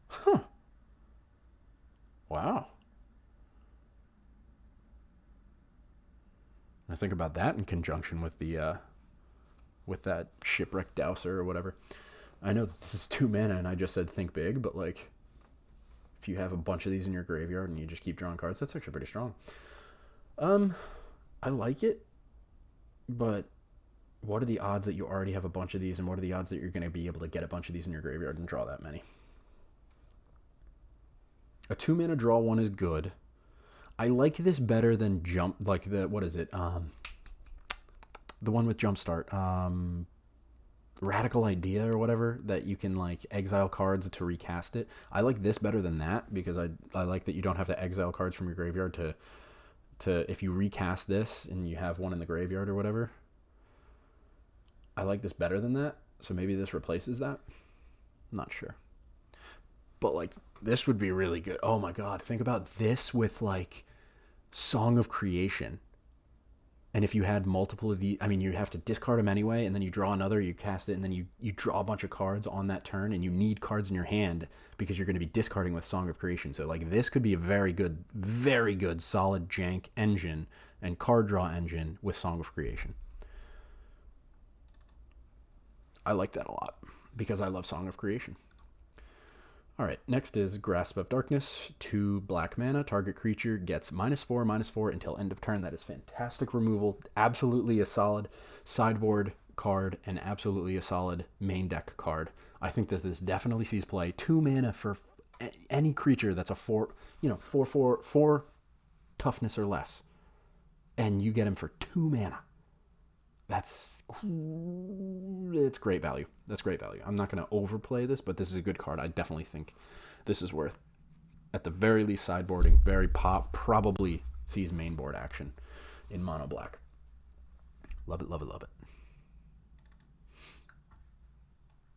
Huh. Wow. I think about that in conjunction with the with that Shipwreck Dowser or whatever. I know that this is 2 mana and I just said think big, but like, if you have a bunch of these in your graveyard and you just keep drawing cards, that's actually pretty strong. I like it, but what are the odds that you already have a bunch of these, and what are the odds that you're going to be able to get a bunch of these in your graveyard and draw that many? A 2 mana draw one is good. I like this better than what is it? The one with Jumpstart. Radical Idea or whatever, that you can like exile cards to recast it. I like this better than that, because I like that you don't have to exile cards from your graveyard to if you recast this and you have one in the graveyard or whatever. I like this better than that, so maybe this replaces that. I'm not sure. But like, this would be really good. Oh my god, think about this with like Song of Creation. And if you had multiple of the, I mean, you have to discard them anyway, and then you draw another, you cast it, and then you draw a bunch of cards on that turn, and you need cards in your hand because you're going to be discarding with Song of Creation. So, like, this could be a very good, solid jank engine and card draw engine with Song of Creation. I like that a lot because I love Song of Creation. All right, next is Grasp of Darkness, 2 black mana. Target creature gets -4/-4 until end of turn. That is fantastic removal. Absolutely a solid sideboard card and absolutely a solid main deck card. I think that this definitely sees play. 2 mana for any creature that's a 4 toughness or less, and you get him for 2 mana. It's great value. That's great value. I'm not going to overplay this, but this is a good card. I definitely think this is worth, at the very least, sideboarding. Probably sees main board action in mono black. Love it, love it, love it.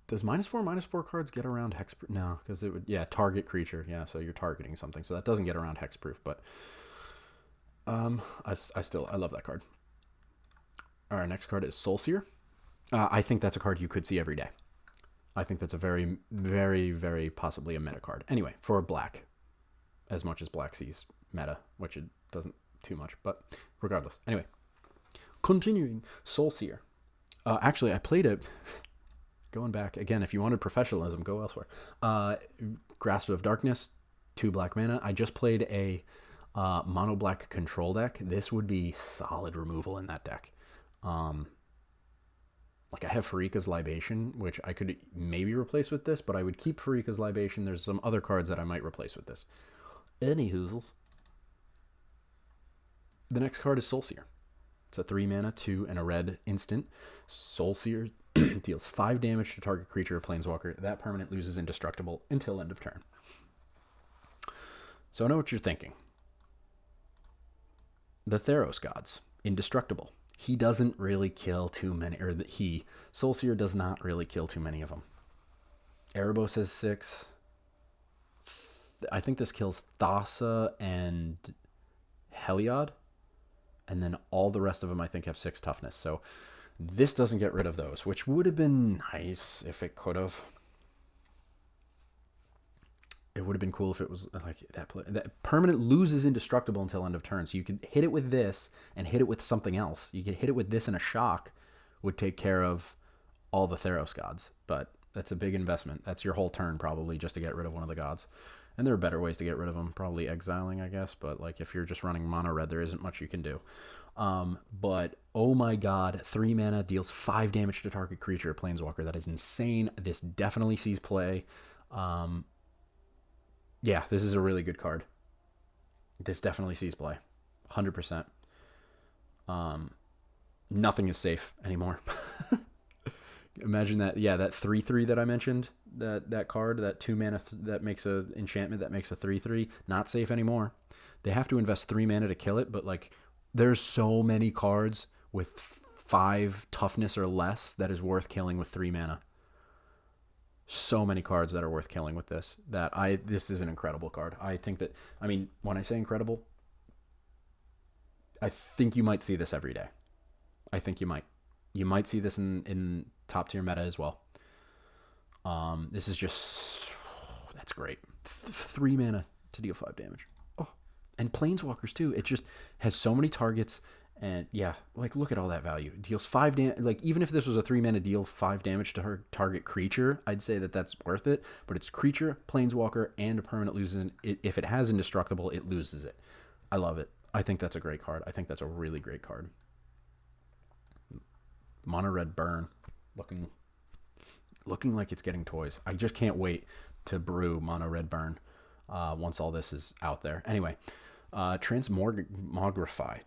Does -4/-4 cards get around hexproof? No, because it would, target creature. Yeah, so you're targeting something. So that doesn't get around hexproof, but I love that card. All right, next card is Soulseer. I think that's a card you could see every day. I think that's a very, very, very possibly a meta card. Anyway, for black, as much as black sees meta, which it doesn't too much, but regardless. Anyway, continuing, Soulseer. Actually, I played it, going back, again, if you wanted professionalism, go elsewhere. Grasp of Darkness, 2 black mana. I just played a mono black control deck. This would be solid removal in that deck. Like, I have Farika's Libation, which I could maybe replace with this, but I would keep Farika's Libation. There's some other cards that I might replace with this. Any hoozles. The next card is Soulseer. It's a 3 mana, 2, and a red instant. Soulseer deals 5 damage to target creature or planeswalker. That permanent loses indestructible until end of turn. So I know what you're thinking. The Theros gods, indestructible. He doesn't really kill too many, Soulseer does not really kill too many of them. Erebos has 6. I think this kills Thassa and Heliod. And then all the rest of them, I think, have 6 toughness. So this doesn't get rid of those, which would have been nice if it could have. It would have been cool if it was like that permanent loses indestructible until end of turn. So you could hit it with this and hit it with something else. You could hit it with this, and a shock would take care of all the Theros gods. But that's a big investment. That's your whole turn probably just to get rid of one of the gods. And there are better ways to get rid of them. Probably exiling, I guess. But like if you're just running mono red, there isn't much you can do. But oh my god, 3 mana deals 5 damage to target creature or planeswalker. That is insane. This definitely sees play. Yeah, this is a really good card. This definitely sees play. 100%. Nothing is safe anymore. Imagine that, that 3/3 that I mentioned, that card, that 2 mana that makes a enchantment that makes a 3/3, not safe anymore. They have to invest 3 mana to kill it, but like there's so many cards with 5 toughness or less that is worth killing with 3 mana. So many cards that are worth killing with this. This is an incredible card. I think that, I mean, when I say incredible, I think you might see this every day. I think you might. You might see this in top tier meta as well. This is just, that's great. 3 mana to deal 5 damage. Oh, and planeswalkers too. It just has so many targets. And yeah, like look at all that value. It deals 5 damage. Like even if this was a 3 mana deal 5 damage to her target creature, I'd say that that's worth it. But it's creature, planeswalker, and a permanent loses it. If it has indestructible, it loses it. I love it. I think that's a great card. I think that's a really great card. Mono red burn, looking like it's getting toys. I just can't wait to brew mono red burn once all this is out there. Anyway. Transmogrify.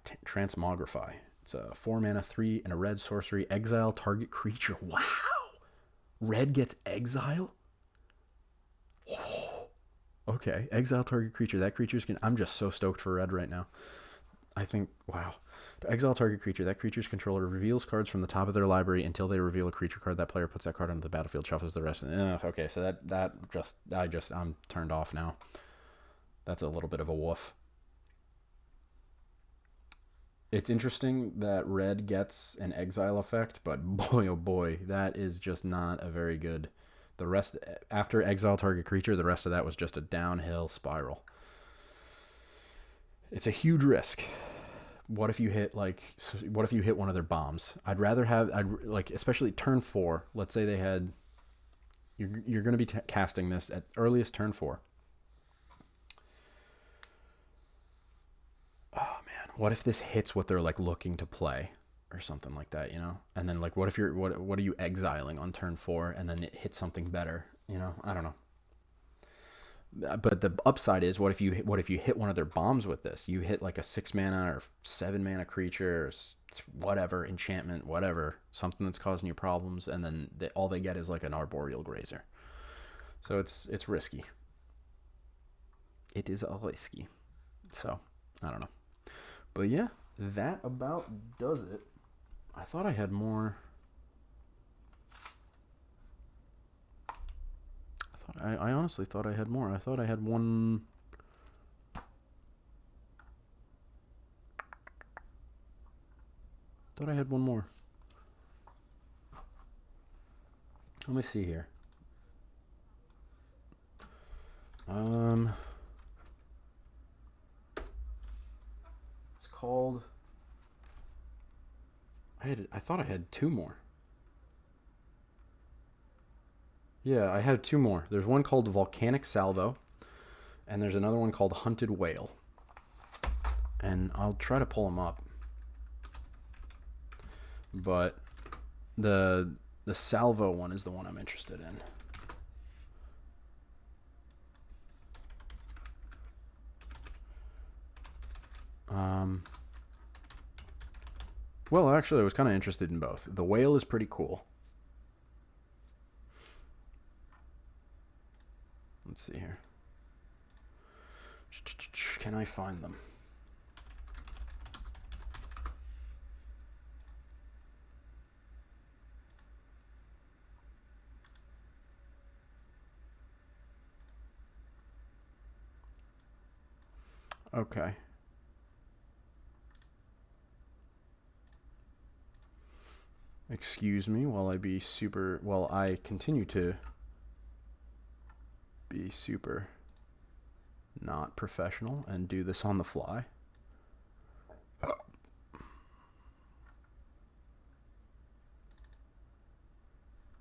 It's a 4 mana, 3, and a red sorcery. Exile target creature. Wow! Red gets exile? Oh, okay. Exile target creature. That creature's I'm just so stoked for red right now. I think, wow. To exile target creature, that creature's controller reveals cards from the top of their library until they reveal a creature card. That player puts that card onto the battlefield, shuffles the rest. Okay, so I'm turned off now. That's a little bit of a woof. It's interesting that red gets an exile effect, but boy oh boy, that is just not a very good. The rest after exile target creature, the rest of that was just a downhill spiral. It's a huge risk. What if you hit what if you hit one of their bombs? I'd like especially turn 4. Let's say they had you're going to be casting this at earliest turn 4. Oh man, what if this hits what they're like looking to play or something like that, you know? And then like what if you're what are you exiling on turn 4 and then it hits something better, you know? I don't know. But the upside is what if you hit one of their bombs with this? You hit like a 6 mana or 7 mana creature or whatever enchantment, whatever, something that's causing you problems, and then all they get is like an arboreal grazer. So it's risky. It is risky. So I don't know. But yeah, that about does it. I thought I had more. I honestly thought I had more. I thought I had one. Thought I had one more. Let me see here. It's called. I thought I had two more. Yeah, I had two more. There's one called Volcanic Salvo, and there's another one called Hunted Whale. And I'll try to pull them up. But the Salvo one is the one I'm interested in. Well, actually, I was kind of interested in both. The whale is pretty cool. Let's see here. Can I find them? Okay. Excuse me while I continue to be super not professional and do this on the fly.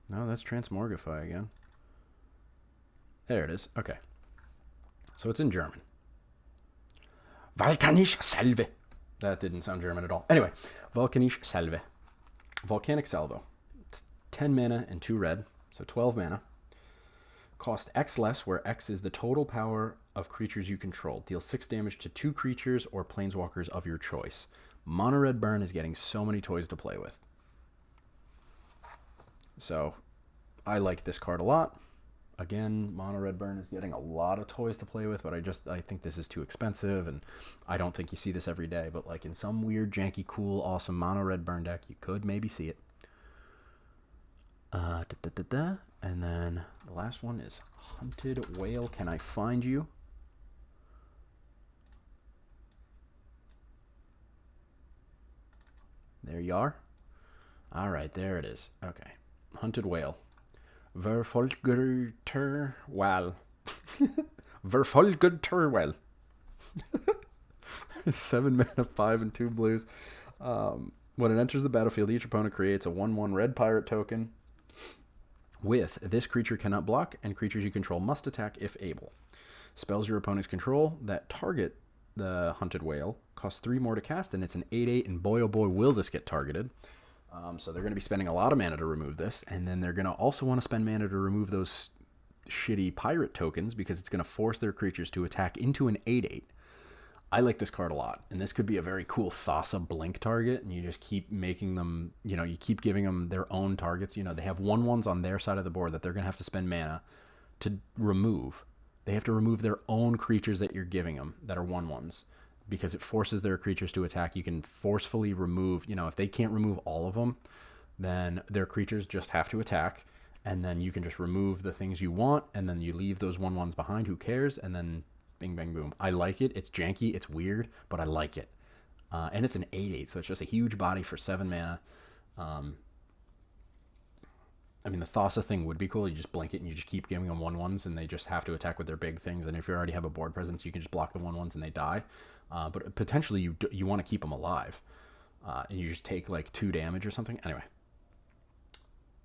No, that's Transmorgify again. There it is. Okay. So it's in German. Volcanisch Salve. That didn't sound German at all. Anyway, Volcanisch Salve. Volcanic Salvo. It's 10 mana and 2 red, so 12 mana. Cost X less, where X is the total power of creatures you control. Deal 6 damage to 2 creatures or planeswalkers of your choice. Mono Red Burn is getting so many toys to play with. So, I like this card a lot. Again, Mono Red Burn is getting a lot of toys to play with, but I think this is too expensive, and I don't think you see this every day. But like in some weird, janky, cool, awesome Mono Red Burn deck, you could maybe see it. And then the last one is Hunted Whale. Can I find you? There you are. All right, there it is. Okay, Hunted Whale. Verfolgerter well. Verfolgerter well. 7 mana, 5 and 2 blues. When it enters the battlefield, each opponent creates a 1/1 red pirate token with this creature cannot block, and creatures you control must attack if able. Spells your opponents control that target the Hunted Whale cost 3 more to cast, and it's an 8/8, and boy oh boy will this get targeted. So they're going to be spending a lot of mana to remove this, and then they're going to also want to spend mana to remove those shitty pirate tokens because it's going to force their creatures to attack into an 8/8. I like this card a lot, and this could be a very cool Thassa Blink target, and you just keep making them, you keep giving them their own targets. They have 1/1s on their side of the board that they're going to have to spend mana to remove. They have to remove their own creatures that you're giving them that are 1/1s. Because it forces their creatures to attack. You can forcefully remove, if they can't remove all of them, then their creatures just have to attack, and then you can just remove the things you want, and then you leave those 1/1s behind, who cares, and then bing, bang, boom. I like it. It's janky, it's weird, but I like it. And it's an 8/8, so it's just a huge body for 7 mana. Um, I mean, the Thassa thing would be cool. You just blink it and you just keep giving them 1/1s, and they just have to attack with their big things. And if you already have a board presence, you can just block the 1/1s and they die. But potentially you want to keep them alive, and you just take like 2 damage or something. Anyway,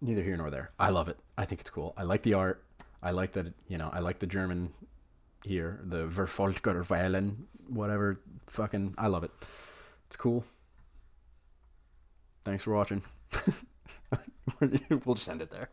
neither here nor there. I love it. I think it's cool. I like the art. I like that. I like the German here, the Verfolgerweilen, whatever. Fucking, I love it. It's cool. Thanks for watching. We'll just end it there.